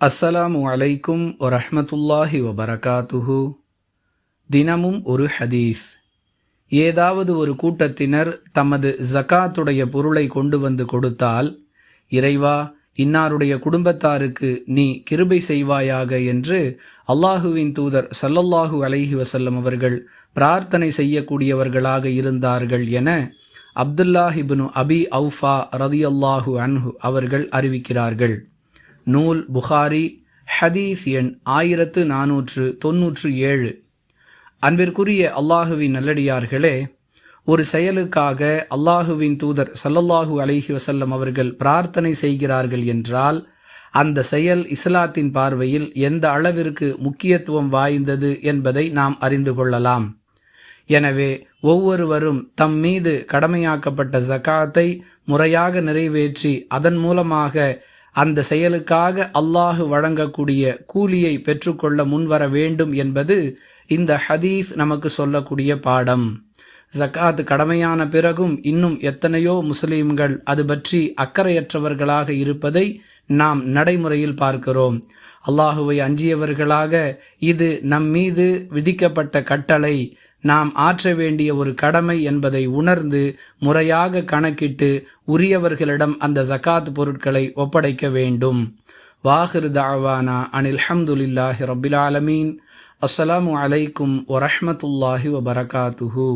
அஸ்ஸலாமு அலைக்கும் வரஹ்மத்துல்லாஹி வபரகாத்துஹு. தினமும் ஒரு ஹதீஸ். ஏதாவது ஒரு கூட்டத்தினர் தமது ஜகாத்துடைய பொருளை கொண்டு வந்து கொடுத்தால், இறைவா, இன்னாருடைய குடும்பத்தாருக்கு நீ கிருபை செய்வாயாக என்று அல்லாஹுவின் தூதர் ஸல்லல்லாஹு அலைஹி வஸல்லம் அவர்கள் பிரார்த்தனை செய்யக்கூடியவர்களாக இருந்தார்கள் என அப்துல்லாஹ் இப்னு அபி அவுஃபா ரதியல்லாஹு அன்ஹு அவர்கள் அறிவிக்கிறார்கள். நூல் புகாரி, ஹதீஸ் எண் 1497. அன்பிற்குரிய அல்லாஹுவின் நல்லடியார்களே, ஒரு செயலுக்காக அல்லாஹுவின் தூதர் ஸல்லல்லாஹு அலைஹி வஸல்லம் அவர்கள் பிரார்த்தனை செய்கிறார்கள் என்றால், அந்த செயல் இஸ்லாத்தின் பார்வையில் எந்த அளவிற்கு முக்கியத்துவம் வாய்ந்தது என்பதை நாம் அறிந்து கொள்ளலாம். எனவே ஒவ்வொருவரும் தம் மீது கடமையாக்கப்பட்ட ஜகாத்தை முறையாக நிறைவேற்றி அதன் மூலமாக அந்த செயலுக்காக அல்லாஹ் வழங்கக்கூடிய கூலியை பெற்றுக்கொள்ள முன்வர வேண்டும் என்பது இந்த ஹதீஸ் நமக்கு சொல்லக்கூடிய பாடம். ஜகாத் கடமையான பிறகும் இன்னும் எத்தனையோ முஸ்லீம்கள் அது பற்றி அக்கறையற்றவர்களாக இருப்பதை நாம் நடைமுறையில் பார்க்கிறோம். அல்லாஹுவை அஞ்சியவர்களாக இது நம் மீது விதிக்கப்பட்ட கட்டளை, நாம் ஆற்ற வேண்டிய ஒரு கடமை என்பதை உணர்ந்து முறையாக கணக்கிட்டு உரியவர்களிடம் அந்த ஜகாத் பொருட்களை ஒப்படைக்க வேண்டும். வாஹிர் தஅவானா அனில் ஹம்துலில்லாஹி ரப்பில் ஆலமீன். அஸ்ஸலாமு அலைக்கும் வரஹ்மத்துல்லாஹி வபரகாத்துஹு.